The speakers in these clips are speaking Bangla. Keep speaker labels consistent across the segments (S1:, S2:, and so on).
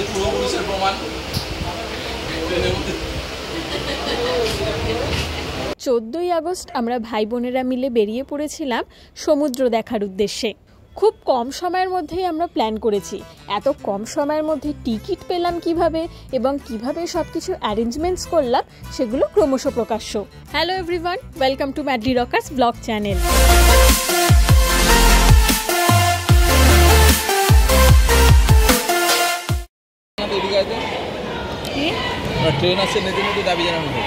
S1: আমাদের পূর্বপুরুষের প্রমাণ।
S2: 14ই আগস্ট আমরা ভাই বোনেরা মিলে বেরিয়ে পড়েছিলাম সমুদ্র দেখার উদ্দেশ্যে। খুব কম সময়ের মধ্যেই আমরা প্ল্যান করেছি। এত কম সময়ের মধ্যে টিকিট পেলাম কিভাবে এবং কিভাবে সবকিছু অ্যারেঞ্জমেন্টস করলাম সেগুলো ক্রমশ প্রকাশ্য। হ্যালো এভরিওয়ান, ওয়েলকাম টু ম্যাড্রি রকার্স ব্লগ চ্যানেল।
S1: ট্রেন আসছে নতুন দাবি জানানো হবে।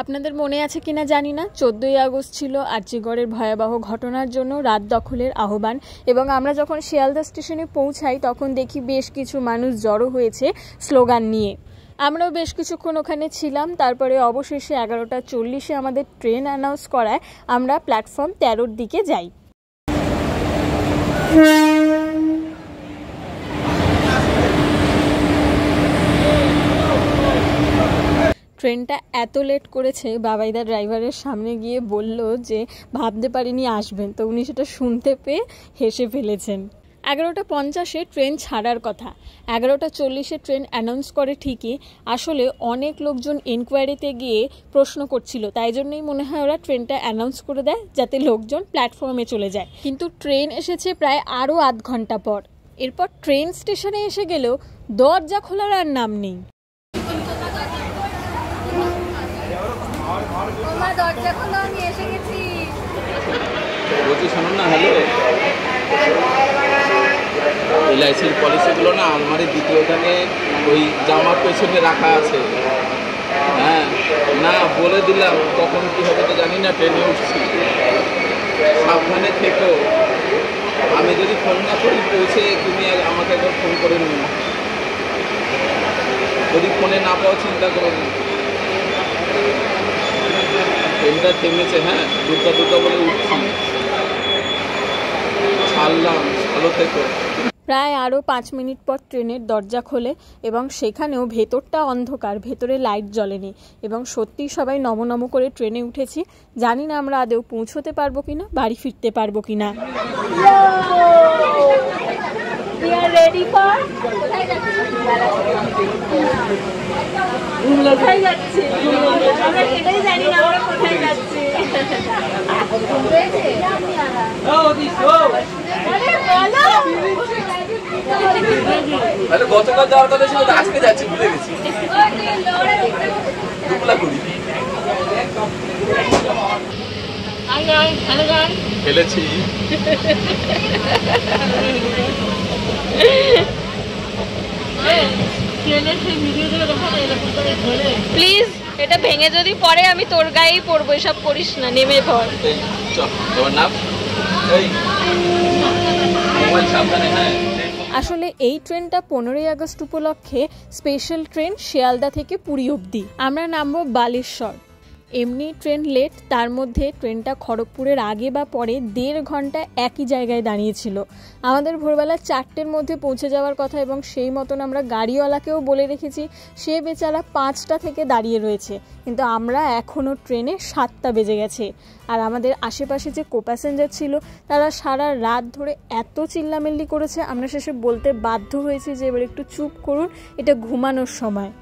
S2: আপনাদের মনে আছে কিনা জানি না, 14ই আগস্ট ছিল আরজিগড়ের ভয়াবহ ঘটনার জন্য রাত দখলের আহ্বান, এবং আমরা যখন শিয়ালদা স্টেশনে পৌঁছাই তখন দেখি বেশ কিছু মানুষ জড়ো হয়েছে স্লোগান নিয়ে। আমরাও বেশ কিছুক্ষণ ওখানে ছিলাম। তারপরে অবশেষে 11:40 আমাদের ট্রেন অ্যানাউন্স করায় আমরা প্ল্যাটফর্ম 13-র দিকে যাই। ট্রেনটা এত লেট করেছে, বাবাইদা ড্রাইভারের সামনে গিয়ে বলল যে ভাবতে পারিনি আসবেন, তো উনি সেটা শুনতে পেয়ে হেসে ফেলেছেন। 11:50-এ ট্রেন ছাড়ার কথা, 11:40-এ ট্রেন অ্যানাউন্স করে ঠিকই, আসলে অনেক লোকজন এনকোয়ারিতে গিয়ে প্রশ্ন করছিল, তাই জন্যই মনে হয় ওরা ট্রেনটা অ্যানাউন্স করে দেয় যাতে লোকজন প্ল্যাটফর্মে চলে যায়। কিন্তু ট্রেন এসেছে প্রায় আরও আধ ঘন্টা পর। এরপর ট্রেন স্টেশনে এসে গেলেও দরজা খোলার আর নাম নেই।
S3: দরজা খোলা, আমি এসে গেছি।
S1: বলছি শোনুন না, হ্যালো, এলআইসির পলিসিগুলো না আলমারির দ্বিতীয়টাকে ওই জামার পেছনে রাখা আছে। হ্যাঁ, না বলে দিলাম কখন কী হবে তো জানি না, ট্রেনে উঠছি, সাবধানে থেকো। আমি যদি ফোন না করি পৌঁছে তুমি আমাকে একবার ফোন করে নিও, যদি ফোনে না পাও চিন্তা করো না। ট্রেনটা থেমেছে, হ্যাঁ, দুর্গা বলে উঠছি, ছাড়লাম, ভালো থেকো।
S2: প্রায় আরও 5 মিনিট পর ট্রেনের দরজা খোলে এবং সেখানেও ভেতরটা অন্ধকার, ভেতরে লাইট জ্বলেনি, এবং সত্যিই সবাই নম করে ট্রেনে উঠেছি। জানি না আমরা আদৌ পৌঁছতে পারবো কিনা, বাড়ি ফিরতে পারবো কিনা।
S1: গতকাল যাওয়ার কথা ছিল, আজকে যাচ্ছি, ভুলে গেছি। খেলেছি।
S3: প্লিজ এটা ভেঙে যদি পড়ে আমি তোর গায়েই পড়বো, এসব করিস না, নেমে পড়।
S2: আসলে এই ট্রেনটা 15ই আগস্ট উপলক্ষে স্পেশাল ট্রেন, শিয়ালদা থেকে পুরী অবধি। আমরা নামবো বালেশ্বর। এমনি ট্রেন লেট, তার মধ্যে ট্রেনটা খড়গপুরের আগে বা পরে 1.5 ঘন্টা একই জায়গায় দাঁড়িয়েছিল। আমাদের ভোরবেলা 4টের মধ্যে পৌঁছে যাওয়ার কথা, এবং সেই মতন আমরা গাড়িওয়ালাকেও বলে রেখেছি, সে বেচারা 5টা থেকে দাঁড়িয়ে রয়েছে, কিন্তু আমরা এখনও ট্রেনে 7টা বেজে গেছে। আর আমাদের আশেপাশে যে কো-প্যাসেঞ্জার ছিল তারা সারা রাত ধরে এত চিল্লামিল্লি করেছে, আমরা শেষে বলতে বাধ্য হয়েছি যে এবার একটু চুপ করুন, এটা ঘুমানোর সময়।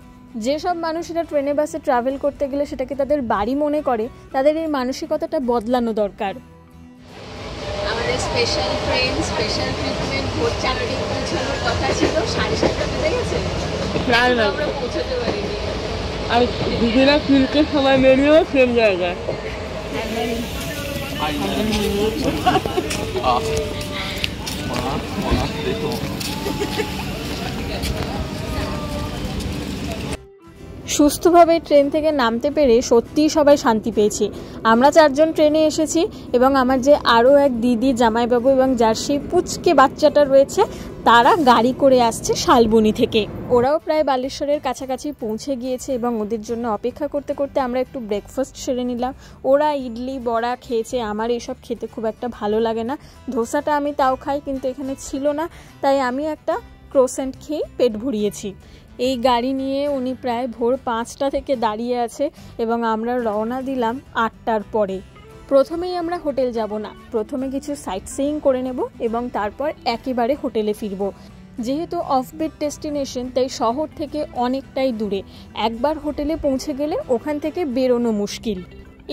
S2: যেসব মানুষেরা ট্রেনে বাসে ট্রাভেল করতে গেলে সেটাকে তাদের বাড়ি মনে করে, তাদের এই মানসিকতাটা বদলানো দরকার।
S3: আমাদের স্পেশাল ট্রেন, স্পেশাল ট্রিটমেন্ট ভোর 4টে পৌঁছানোর কথা ছিল, 7:30 বেজে গেছে, আমরা পৌঁছতে পারিনি।
S4: আর দিদিরা ফিরতে সময় বেরিয়েও সেম জায়গায়।
S2: সুস্থভাবে ট্রেন থেকে নামতে পেরে সত্যিই সবাই শান্তি পেয়েছি। আমরা 4 জন ট্রেনে এসেছি, এবং আমার যে আরও এক দিদি, জামাইবাবু এবং যার সেই পুচকে বাচ্চাটা রয়েছে, তারা গাড়ি করে আসছে শালবনী থেকে। ওরাও প্রায় বালেশ্বরের কাছাকাছি পৌঁছে গিয়েছে, এবং ওদের জন্য অপেক্ষা করতে করতে আমরা একটু ব্রেকফাস্ট সেরে নিলাম। ওরা ইডলি বড়া খেয়েছে, আমার এইসব খেতে খুব একটা ভালো লাগে না। ধোসাটা আমি তাও খাই, কিন্তু এখানে ছিল না, তাই আমি একটা ক্রোসেন্ট খেয়ে পেট ভরিয়েছি। এই গাড়ি নিয়ে উনি প্রায় ভোর 5টা থেকে দাঁড়িয়ে আছে, এবং আমরা রওনা দিলাম 8টার পরে। প্রথমেই আমরা হোটেল যাব না, প্রথমে কিছু সাইট সিইং করে নেব এবং তারপর একেবারে হোটেলে ফিরব। যেহেতু অফবিট ডেস্টিনেশন, তাই শহর থেকে অনেকটাই দূরে, একবার হোটেলে পৌঁছে গেলে ওখান থেকে বেরোনো মুশকিল।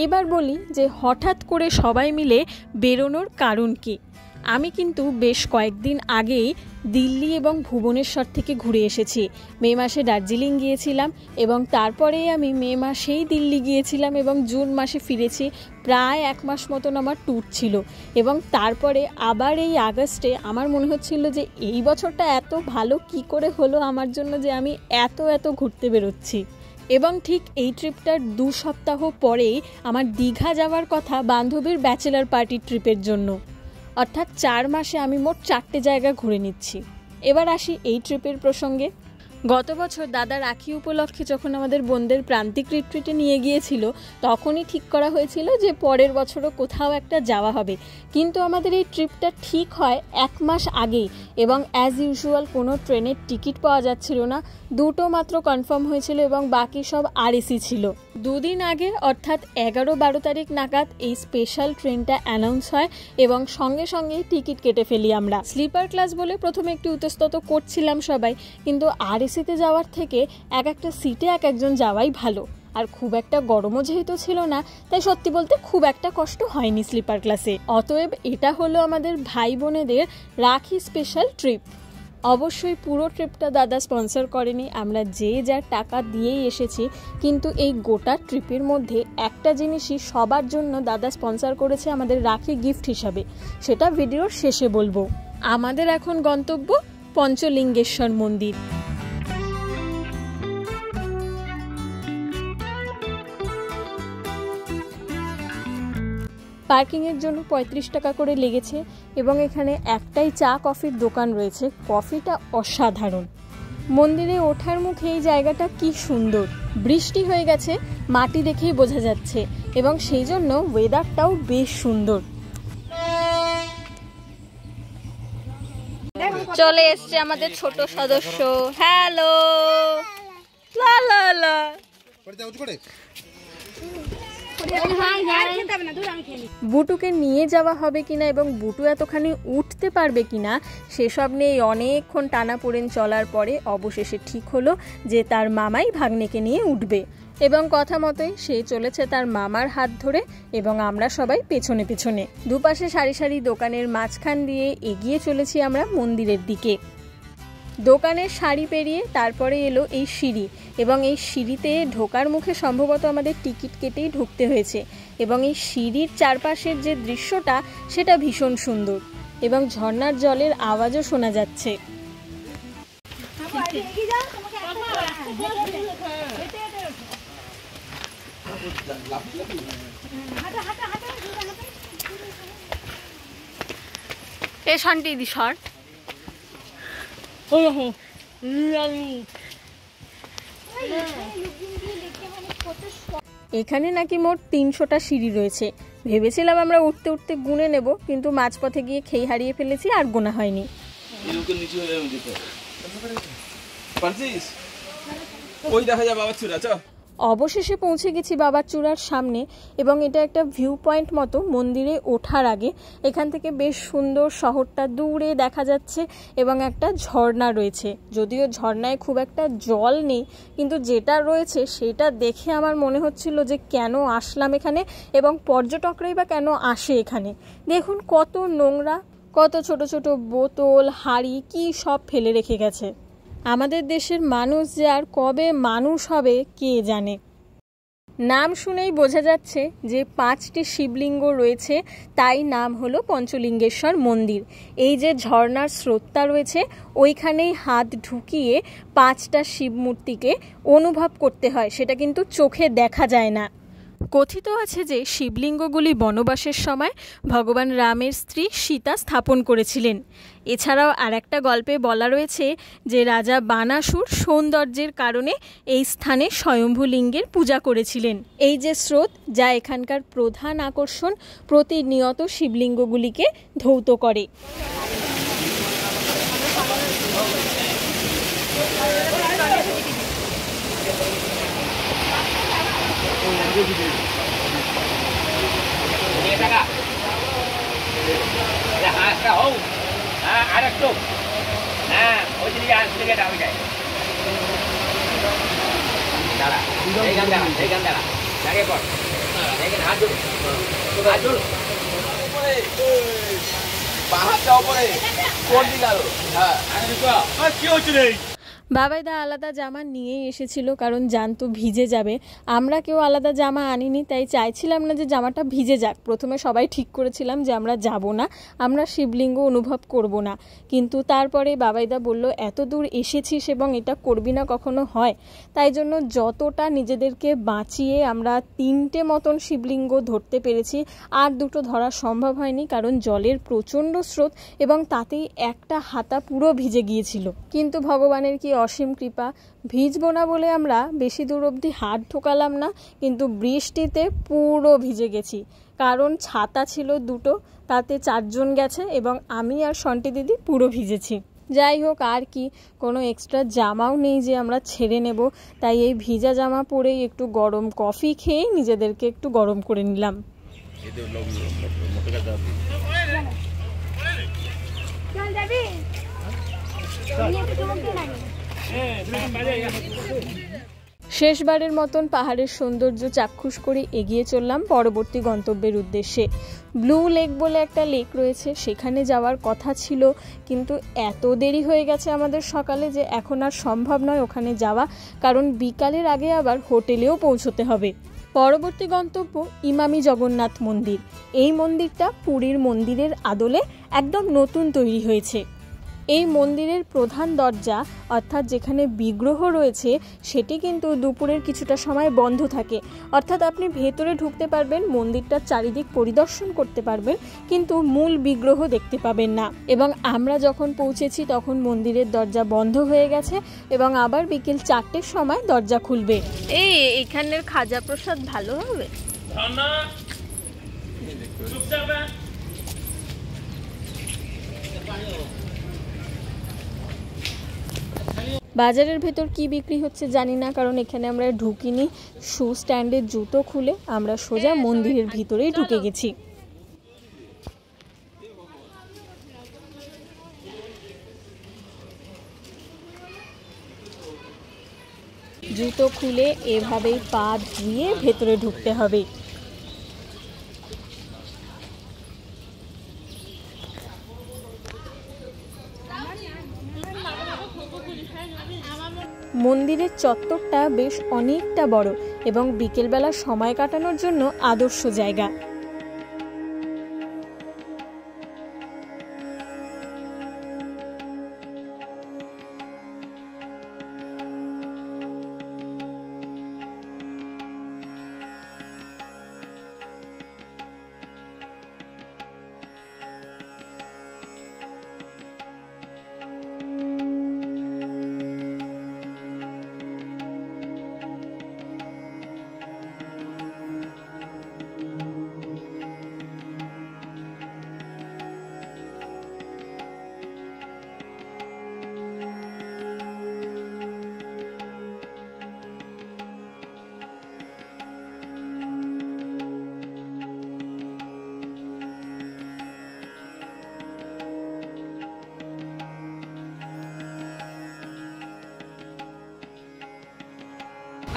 S2: এবার বলি যে হঠাৎ করে সবাই মিলে বেরোনোর কারণ কি। আমি কিন্তু বেশ কয়েকদিন আগেই দিল্লি এবং ভুবনেশ্বর থেকে ঘুরে এসেছি। মে মাসে দার্জিলিং গিয়েছিলাম এবং তারপরেই আমি মে মাসেই দিল্লি গিয়েছিলাম এবং জুন মাসে ফিরেছি। প্রায় 1 মাস মতন আমার ট্যুর ছিল এবং তারপরে আবার এই আগস্টে আমার মনে হচ্ছিল যে এই বছরটা এত ভালো কি করে হলো আমার জন্য যে আমি এত ঘুরতে বেরোচ্ছি। এবং ঠিক এই ট্রিপটার 2 সপ্তাহ পরেই আমার দীঘা যাওয়ার কথা বান্ধবীর ব্যাচেলার পার্টি ট্রিপের জন্য। অর্থাৎ 4 মাসে আমি মোট 4টে জায়গা ঘুরে নিচ্ছি। এবার আসি এই ট্রিপের প্রসঙ্গে। গত বছর দাদা রাখি উপলক্ষে যখন আমাদের বোনদের প্রান্তিক রিট্রিটে নিয়ে গিয়েছিল, তখনই ঠিক করা হয়েছিল যে পরের বছরও কোথাও একটা যাওয়া হবে। কিন্তু আমাদের এই ট্রিপটা ঠিক হয় 1 মাস আগেই এবং অ্যাজ ইউজুয়াল কোনো ট্রেনের টিকিট পাওয়া যাচ্ছিল না। 2টো মাত্র কনফার্ম হয়েছিল এবং বাকি সব আরএসি ছিল। 2 দিন আগে অর্থাৎ 11-12 তারিখ নাগাদ এই স্পেশাল ট্রেনটা অ্যানাউন্স হয় এবং সঙ্গে সঙ্গেই টিকিট কেটে ফেলি আমরা। স্লিপার ক্লাস বলে প্রথমে একটু ইতস্তত করছিলাম সবাই, কিন্তু আরএসিতে যাওয়ার থেকে একটা সিটে একজন যাওয়াই ভালো। আর খুব একটা গরমও যেহেতু ছিল না, তাই সত্যি বলতে খুব একটা কষ্ট হয়নি স্লিপার ক্লাসে। অতএব এটা হলো আমাদের ভাই বোনেদের রাখি স্পেশাল ট্রিপ। অবশ্যই পুরো ট্রিপটা দাদা স্পন্সর করেনি, আমরা যে যার টাকা দিয়েই এসেছি। কিন্তু এই গোটা ট্রিপের মধ্যে একটা জিনিসই সবার জন্য দাদা স্পন্সর করেছে আমাদের রাখি গিফট হিসাবে, সেটা ভিডিওর শেষে বলবো। আমাদের এখন গন্তব্য পঞ্চলিঙ্গেশ্বর মন্দির। পার্কিংয়ের জন্য 35 টাকা করে লেগেছে এবং এখানে একটাই চা কফির দোকান রয়েছে, কফিটা অসাধারণ। মন্দিরে ওঠার মুখে এই জায়গাটা কি সুন্দর, বৃষ্টি হয়ে গেছে, মাটি দেখেই বোঝা যাচ্ছে এবং সেই জন্য ওয়েদারটাও বেশ সুন্দর। চলে এসছে আমাদের ছোট সদস্য। হ্যালো লা লা লা। বুটুকে নিয়ে যাওয়া হবে কিনা এবং বুটু এতখানি উঠতে পারবে কিনা সেসব নিয়ে অনেকক্ষণ টানাপোড়েন চলার পরে অবশেষে ঠিক হলো যে তার মামাই ভাগ্নেকে নিয়ে উঠবে এবং কথা মতোই সে চলেছে তার মামার হাত ধরে এবং আমরা সবাই পেছনে পেছনে। দুপাশে সারি সারি দোকানের মাঝখান দিয়ে এগিয়ে চলেছি আমরা মন্দিরের দিকে। দোকানের সারি পেরিয়ে তারপরে এলো এই সিঁড়ি এবং এই সিঁড়িতে ঢোকার মুখে সম্ভবত আমাদের টিকিট কেটেই ঢুকতে হয়েছে এবং এই সিঁড়ির চারপাশের যে দৃশ্যটা সেটা ভীষণ সুন্দর এবং ঝর্ণার জলের আওয়াজও শোনা যাচ্ছে। এ শান্তি দি সর। এখানে নাকি মোট 300টা সিঁড়ি রয়েছে। ভেবেছিলাম আমরা উঠতে উঠতে গুনে নেব, কিন্তু মাঝপথে গিয়ে খেই হারিয়ে ফেলেছি, আর গোনা হয়নি। অবশেষে পৌঁছে গেছি বাবার চূড়ার সামনে এবং এটা একটা ভিউ পয়েন্ট মতো মন্দিরে ওঠার আগে। এখান থেকে বেশ সুন্দর শহরটা দূরে দেখা যাচ্ছে এবং একটা ঝর্ণা রয়েছে। যদিও ঝর্ণায় খুব একটা জল নেই, কিন্তু যেটা রয়েছে সেটা দেখে আমার মনে হচ্ছিল যে কেন আসলাম এখানে এবং পর্যটকরাই বা কেন আসে এখানে। দেখুন কত নোংরা, কত ছোট ছোট বোতল, হাঁড়ি কি সব ফেলে রেখে গেছে। আমাদের দেশের মানুষ যে আর কবে মানুষ হবে কে জানে। নাম শুনেই বোঝা যাচ্ছে যে 5টি শিবলিঙ্গ রয়েছে, তাই নাম হলো পঞ্চলিঙ্গেশ্বর মন্দির। এই যে ঝর্ণার স্রোতটা রয়েছে ওইখানেই হাত ঢুকিয়ে 5টা শিব মূর্তিকে অনুভব করতে হয়, সেটা কিন্তু চোখে দেখা যায় না। কথিত আছে যে শিবলিঙ্গগুলি বনবাসের সময় ভগবান রামের স্ত্রী সীতা স্থাপন করেছিলেন। এছাড়াও আর একটা গল্পে বলা রয়েছে যে রাজা বানাসুর সৌন্দর্যের কারণে এই স্থানে স্বয়ম্ভু লিঙ্গের পূজা করেছিলেন। এই যে স্রোত, যা এখানকার প্রধান আকর্ষণ, প্রতিনিয়ত শিবলিঙ্গগুলিকে ধৌত করে। বাবাইদা আলাদা জামা নিয়েই এসেছিল, কারণ জানতো ভিজে যাবে। আমরা কেউ আলাদা জামা আনিনি, তাই চাইছিলাম না যে জামাটা ভিজে যাক। প্রথমে সবাই ঠিক করেছিলাম যে আমরা যাব না, আমরা শিবলিঙ্গ অনুভব করব না। কিন্তু তারপরে বাবাইদা বলল, এত দূর এসেছিস এবং এটা করবি না কখনো হয়। তাই জন্য যতটা নিজেদেরকে বাঁচিয়ে আমরা 3টে মতন শিবলিঙ্গ ধরতে পেরেছি। আর 2টো ধরা সম্ভব হয়নি, কারণ জলের প্রচণ্ড স্রোত এবং তাতেই একটা হাতা পুরো ভিজে গিয়েছিল। কিন্তু ভগবানের কি অসীম কৃপা, ভিজবো না বলে আমরা বেশি দূর অবধি হাত ঢোকালাম না, কিন্তু বৃষ্টিতে পুরো ভিজে গেছি। কারণ ছাতা ছিল 2টো, তাতে 4 জন গেছে এবং আমি আর সন্টি দিদি পুরো ভিজেছি। যাই হোক, আর কি, কোনো এক্সট্রা জামাও নেই যে আমরা ছেড়ে নেব। তাই এই ভিজা জামা পরেই একটু গরম কফি খেয়ে নিজেদেরকে একটু গরম করে নিলাম। শেষবারের মতন পাহাড়ের সৌন্দর্য চাক্ষুষ করে এগিয়ে চললাম পরবর্তী গন্তব্যের উদ্দেশ্যে। ব্লু লেক বলে একটা লেক রয়েছে, সেখানে যাওয়ার কথা ছিল, কিন্তু এত দেরি হয়ে গেছে আমাদের সকালে যে এখন আর সম্ভব নয় ওখানে যাওয়া, কারণ বিকালের আগে আবার হোটেলেও পৌঁছতে হবে। পরবর্তী গন্তব্য ইমামি জগন্নাথ মন্দির। এই মন্দিরটা পুরীর মন্দিরের আদলে একদম নতুন তৈরি হয়েছে। এই মন্দিরের প্রধান দরজা, অর্থাৎ যেখানে বিগ্রহ রয়েছে, সেটি কিন্তু দুপুরের কিছুটা সময় বন্ধ থাকে। অর্থাৎ আপনি ভেতরে ঢুকতে পারবেন, মন্দিরটার চারিদিক পরিদর্শন করতে পারবেন, কিন্তু মূল বিগ্রহ দেখতে পাবেন না। এবং আমরা যখন পৌঁছেছি তখন মন্দিরের দরজা বন্ধ হয়ে গেছে এবং আবার বিকেল 4টের সময় দরজা খুলবে। এখানের খাজা প্রসাদ ভালো হবে। বাজারের ভেতর কি বিক্রি হচ্ছে জানি না, কারণ এখানে আমরা ঢুকিনি। শু স্ট্যান্ডের জুতো খুলে আমরা সোজা মন্দিরের ভিতরেই ঢুকে গেছি। জুতো খুলে এভাবেই পা ধুয়ে ভেতরে ঢুকতে হবে। মন্দিরের চত্বরটা বেশ অনেকটা বড় এবং বিকেলবেলা সময় কাটানোর জন্য আদর্শ জায়গা।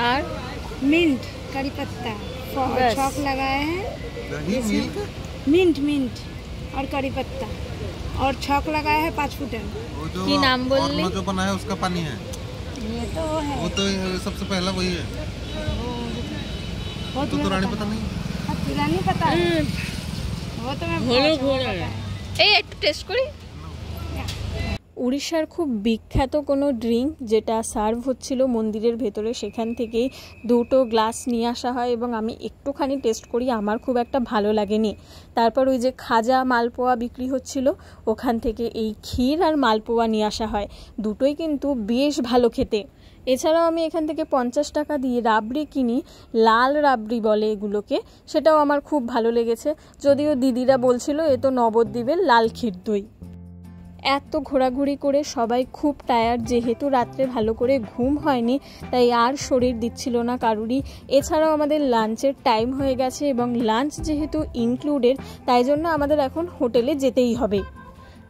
S2: और
S5: मिंट करी पत्ता और छौंक लगाए हैं। मिंट मिंट और करी पत्ता और छौंक लगाया है 5 फुटन।
S2: की नाम बोलने
S6: जो बना है उसका पानी है,
S5: ये तो है,
S6: वो तो सबसे पहला वही है।
S5: वो
S6: तो रानी पता नहीं,
S5: पुरानी पता है, वो तो मैं
S2: একটু টেস্ট করি। উড়িষ্যার খুব বিখ্যাত কোনো ড্রিঙ্ক যেটা সার্ভ হচ্ছিল মন্দিরের ভেতরে, সেখান থেকেই 2টো গ্লাস নিয়ে আসা হয় এবং আমি একটুখানি টেস্ট করি, আমার খুব একটা ভালো লাগেনি। তারপর ওই যে খাজা মালপোয়া বিক্রি হচ্ছিল, ওখান থেকে এই ক্ষীর আর মালপোয়া নিয়ে আসা হয়, দুটোই কিন্তু বেশ ভালো খেতে। এছাড়াও আমি এখান থেকে 50 টাকা দিয়ে রাবড়ি কিনি, লাল রাবড়ি বলে এগুলোকে, সেটাও আমার খুব ভালো লেগেছে। যদিও দিদিরা বলছিল এ তো নবদ্বীপের লাল ক্ষীর দই। এত ঘোরাঘুরি করে সবাই খুব টায়ার্ড, যেহেতু রাত্রে ভালো করে ঘুম হয়নি তাই আর শরীর দিচ্ছিল না কারুরই। এছাড়াও আমাদের লাঞ্চের টাইম হয়ে গেছে এবং লাঞ্চ যেহেতু ইনক্লুডেড তাই জন্য আমাদের এখন হোটেলে যেতেই হবে।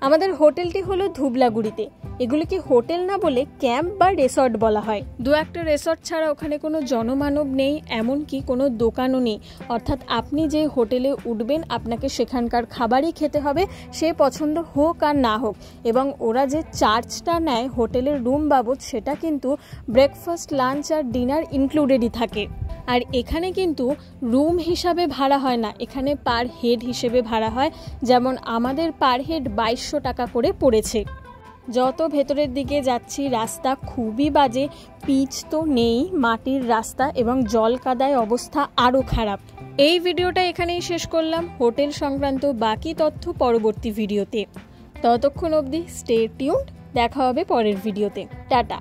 S2: আমাদের হোটেলটি হলো ধুবলাগুড়িতে। এগুলিকে হোটেল না বলে ক্যাম্প বা রিসর্ট বলা হয়। দু একটা রিসর্ট ছাড়া ওখানে কোনো জনমানব নেই, এমনকি কোনো দোকানও নেই। অর্থাৎ আপনি যে হোটেলে উঠবেন আপনাকে সেখানকার খাবারই খেতে হবে, সে পছন্দ হোক আর না হোক। এবং ওরা যে চার্জটা নেয় হোটেলের রুম বাবদ সেটা কিন্তু ব্রেকফাস্ট, লাঞ্চ আর ডিনার ইনক্লুডেডই থাকে। আর এখানে কিন্তু রুম হিসাবে ভাড়া হয় না, এখানে পার হেড হিসেবে ভাড়া হয়। যেমন আমাদের পার হেড 2200 টাকা করে পড়েছে। যত ভেতরের দিকে যাচ্ছি রাস্তা খুবই বাজে, পিচ তো নেই, মাটির রাস্তা এবং জল কাদায় অবস্থা আরও খারাপ। এই ভিডিওটা এখানেই শেষ করলাম। হোটেল সংক্রান্ত বাকি তথ্য পরবর্তী ভিডিওতে। ততক্ষণ অবধি স্টে টিউনড, দেখা হবে পরের ভিডিওতে। টাটা।